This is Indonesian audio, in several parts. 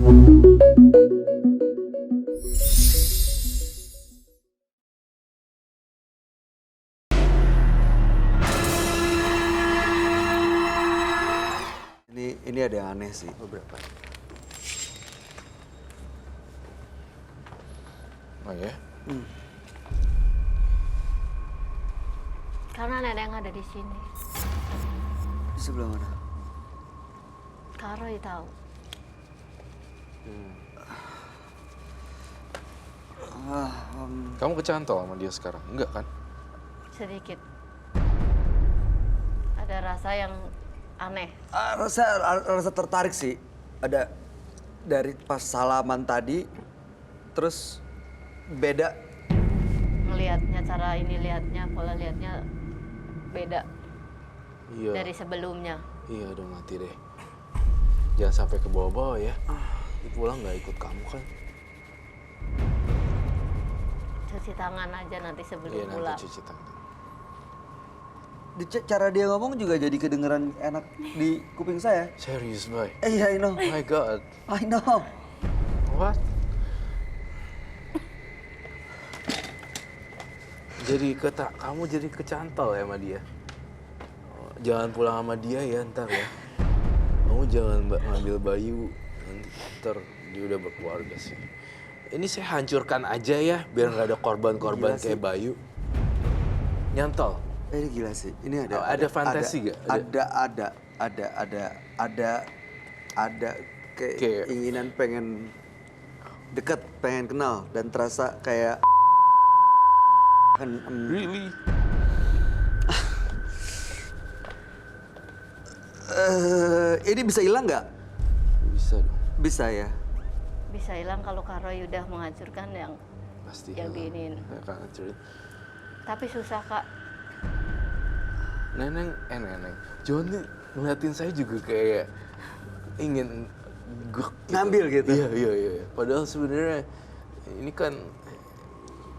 Ini ada yang aneh sih. Beberapa. Oh ya? Karena nenek yang ada di sini. Di sebelah mana? Kak Roy tahu. Kamu kecantol sama dia sekarang? Enggak kan? Sedikit. Ada rasa yang aneh. Rasa tertarik sih. Ada dari pas salaman tadi, terus beda. Ngelihatnya, cara ini lihatnya, pola lihatnya beda Iya. dari sebelumnya. Iya, udah mati deh. Jangan sampai ke bawah-bawah ya. Dia pulang nggak ikut kamu kan? Cuci tangan aja nanti sebelum Iya, pulang. nanti cuci tangan. Cara dia ngomong juga jadi kedengeran enak di kuping saya. Serius, Boy? I know. Oh my God. I know. What? Kamu jadi kecantol ya sama dia? Oh, jangan pulang sama dia ya ntar ya. Kamu jangan ngambil Bayu, ntar dia udah berkeluarga sih. Ini saya hancurkan aja ya, biar nggak ada korban-korban Gila kayak sih. Bayu. Nyantol. Ini gila sih. Ini Ada fantasi nggak? Ada kayak keinginan pengen deket, pengen kenal dan terasa kayak Really? ini bisa hilang nggak? Bisa dong, Bisa ya. Bisa hilang kalau Kak Roy udah menghancurkan yang pasti. yang diinin. Saya akan hancurin. Tapi susah, Kak. Neneng. John nih ngeliatin saya juga kayak ingin Ngambil gitu. Iya. Padahal sebenarnya ini kan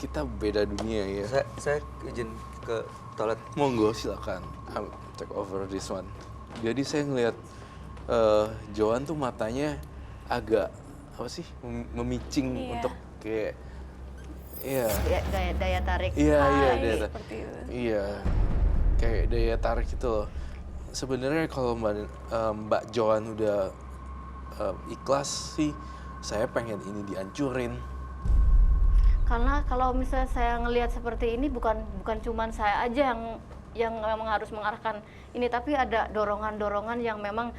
kita beda dunia ya. Saya izin ke toilet. Monggo silakan. Take over this one. Jadi saya ngeliat Joan tuh matanya agak apa sih memicing Iya. untuk kayak iya. Daya tarik. Iya, Hai, daya seperti itu. Iya, kayak daya tarik itu loh. Sebenarnya kalau Mbak Joan udah ikhlas sih, saya pengen ini dihancurin. Karena kalau misalnya saya ngelihat seperti ini bukan cuman saya aja yang memang harus mengarahkan ini, tapi ada dorongan-dorongan yang memang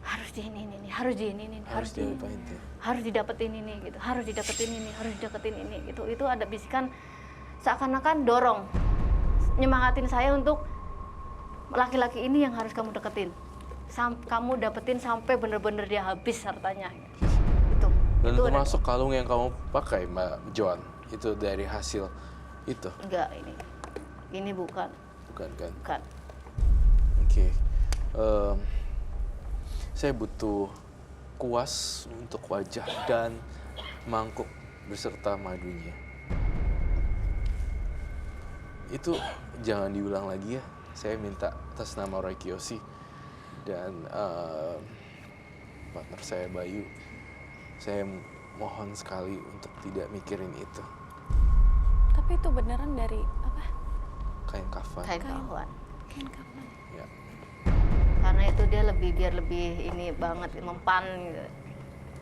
harus diinin ini, harus diinin ini, harus diapain tuh? harus didapetin ini gitu, harus didapetin ini, harus didapetin ini gitu. Itu ada bisikan seakan-akan dorong, nyemangatin saya untuk laki-laki ini yang harus kamu deketin, kamu dapetin sampai bener-bener dia habis hartanya. Itu. Dan itu termasuk kalung yang kamu pakai Mbak Joan, itu dari hasil itu? Enggak, ini bukan. Bukan kan? Bukan. Oke. Saya butuh kuas untuk wajah dan mangkuk beserta madunya. Itu jangan diulang lagi ya. Saya minta atas nama Roy Kiyoshi dan partner saya Bayu. Saya mohon sekali untuk tidak mikirin itu. Tapi itu beneran dari apa? Kain kafan. Kain kafan. Kain kafan. Ya. Karena itu dia biar lebih ini banget, mempan gitu.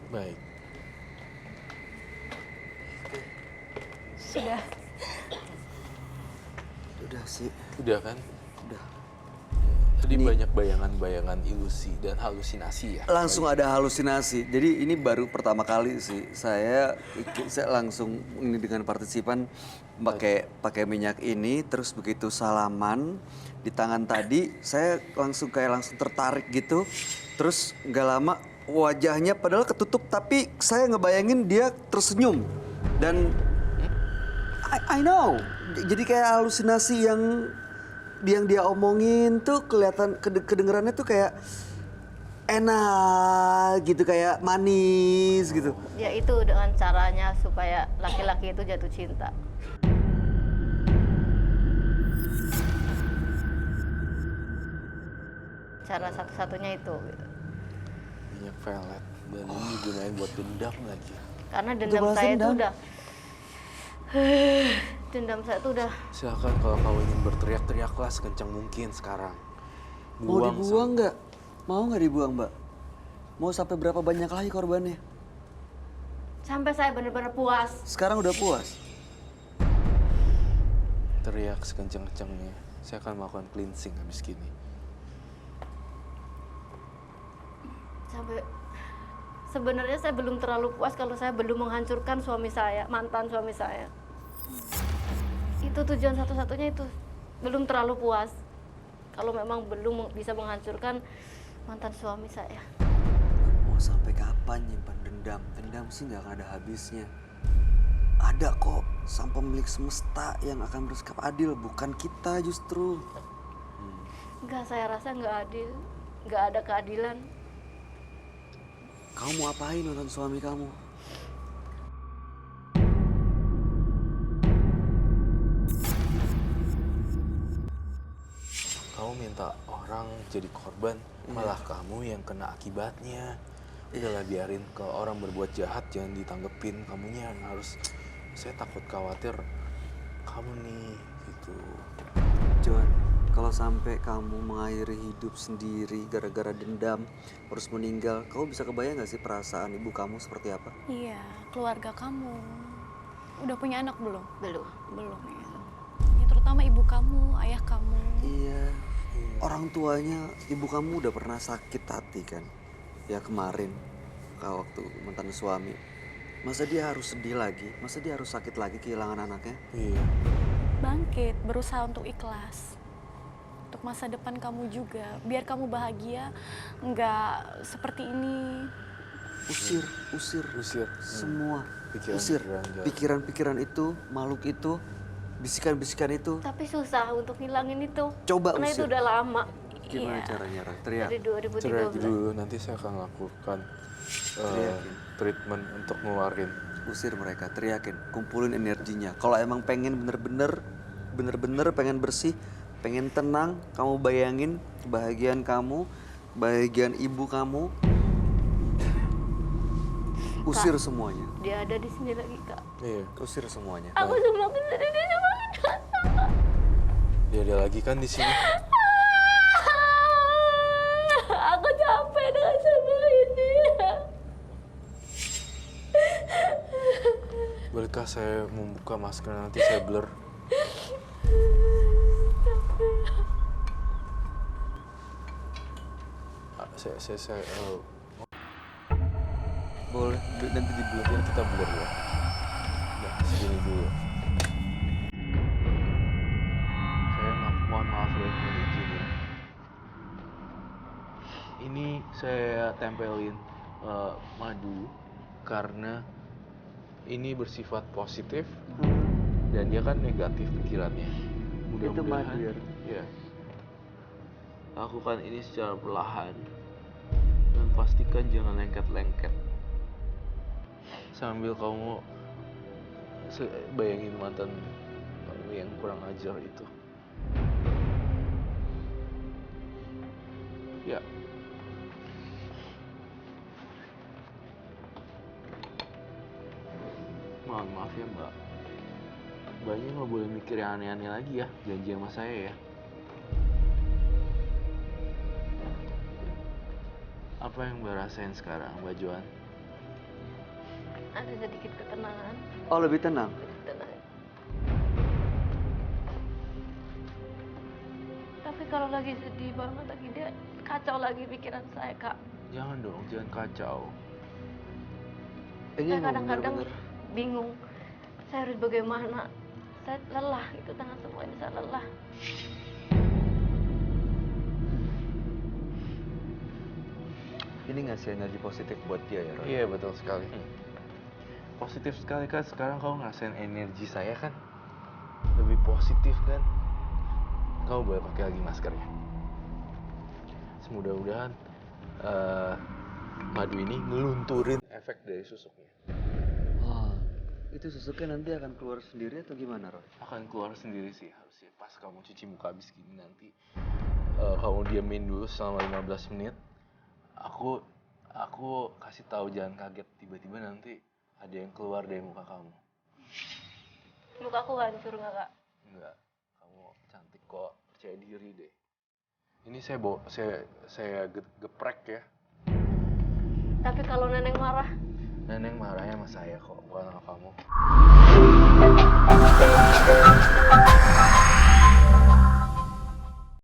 Baik. Sudah. Udah sih. Udah kan? Udah. Tadi banyak bayangan-bayangan ilusi dan halusinasi ya. Langsung ada halusinasi. Jadi ini baru pertama kali sih saya langsung ini dengan partisipan pakai minyak ini, terus begitu salaman di tangan tadi saya langsung tertarik gitu. Terus nggak lama wajahnya padahal ketutup tapi saya ngebayangin dia tersenyum dan I know. Jadi kayak halusinasi yang dia omongin tuh kelihatan kedengerannya tuh kayak enak gitu, kayak manis gitu. Ya itu dengan caranya supaya laki-laki itu jatuh cinta. Cara satu-satunya itu gitu. Minyak pelet. Dan ini digunain buat dendam lagi. Karena dendam balas saya itu dendam. udah dendam saya itu udah Silakan kalau kamu ingin berteriak-teriaklah sekencang mungkin sekarang. Mau dibuang nggak? Mau nggak dibuang, Mbak? Mau sampai berapa banyak lagi korbannya? sampai saya benar-benar puas. Sekarang udah puas. Teriak sekencang-kencangnya. Saya akan melakukan cleansing habis gini. Sampai sebenarnya saya belum terlalu puas kalau saya belum menghancurkan suami saya, mantan suami saya. Itu tujuan satu-satunya itu. Belum terlalu puas. Kalau memang belum bisa menghancurkan mantan suami saya. Mau sampai kapan nyimpan dendam? Dendam sih nggak akan ada habisnya. Ada kok sang pemilik semesta yang akan bersikap adil, bukan kita justru. Enggak, saya rasa nggak adil. Nggak ada keadilan. Kamu mau apain nonton suami kamu? Kamu minta orang jadi korban, malah kamu yang kena akibatnya. Udahlah biarin kalau orang berbuat jahat jangan ditanggepin, kamunya yang harus. Saya takut khawatir kamu nih gitu. Joan, kalau sampai kamu mengakhiri hidup sendiri gara-gara dendam, harus meninggal, kamu bisa kebayang gak sih perasaan ibu kamu seperti apa? Iya, keluarga kamu. Udah punya anak belum? Belum. Belum ya. Ya, terutama ibu kamu, ayah kamu. Iya, orang tuanya ibu kamu udah pernah sakit hati kan? Ya kemarin, kalau waktu mantan suami. Masa dia harus sedih lagi? Masa dia harus sakit lagi kehilangan anaknya? Iya. Bangkit, berusaha untuk ikhlas. Untuk masa depan kamu juga. Biar kamu bahagia, nggak seperti ini. Usir semua. Pikiran-pikiran Usir jahat. pikiran-pikiran itu, makhluk itu, bisikan-bisikan itu. Tapi susah untuk ngilangin itu. Coba Karena usir. itu udah lama. Gimana Iya. caranya, Ran? Teriak. Dari Cerai 2013. dulu, nanti saya akan lakukan Teriakin. treatment untuk ngeluarin. Usir mereka, teriakin, kumpulin energinya. Kalau emang pengen bener-bener pengen bersih, pengen tenang, kamu bayangin kebahagiaan kamu, kebahagiaan ibu kamu, usir semuanya, Dia ada di sini lagi, Kak. Iya. usir semuanya. Aku semakin sedih, dia semakin datang. Dia ada lagi kan di sini. Aku capek dengan semua ini. Bolehkah saya membuka masker nanti saya blur? Saya Boleh, nanti di blur. biar kita blur ya. Nah, segini dulu. Saya mohon maaf ya, mohon izin ya. Ini saya tempelin madu karena ini bersifat positif dan dia kan negatif pikirannya. Mudah-mudahan madu ya? ya. Lakukan ini secara perlahan dan pastikan jangan lengket-lengket. Sambil kamu bayangin mantan kamu yang kurang ajar itu. Ya. Mohon maaf ya Mbak. Mbaknya nggak boleh mikir yang aneh-aneh lagi ya. Janji sama saya ya. Apa yang Mbak rasain sekarang, Mbak Joan? Ada sedikit ketenangan. Oh, lebih tenang. Tenang. Tapi kalau lagi sedih banget lagi dia kacau lagi pikiran saya, Kak. Jangan dong, jangan kacau. Ini Saya emang kadang-kadang bener-bener. bingung. Saya harus bagaimana? Saya lelah itu dengan semua ini, saya lelah. Ini ngasih energi positif buat dia ya, Roy? Iya, betul sekali. Positif sekali kan sekarang kamu ngerasain energi saya kan? Lebih positif kan? Kamu boleh pakai lagi maskernya. Semudah-mudahan madu ini ngelunturin efek dari susuknya. Oh, itu susuknya nanti akan keluar sendiri atau gimana, Roy? Akan keluar sendiri sih harusnya. Pas kamu cuci muka habis gini nanti kamu diamin dulu selama 15 menit. Aku Aku kasih tahu jangan kaget, tiba-tiba nanti ada yang keluar dari muka kamu. Muka aku hancur nggak kak? Enggak, kamu cantik kok, percaya diri deh. Ini saya geprek ya. Tapi kalau Neneng marah, Neneng marahnya sama saya kok, bukan sama kamu.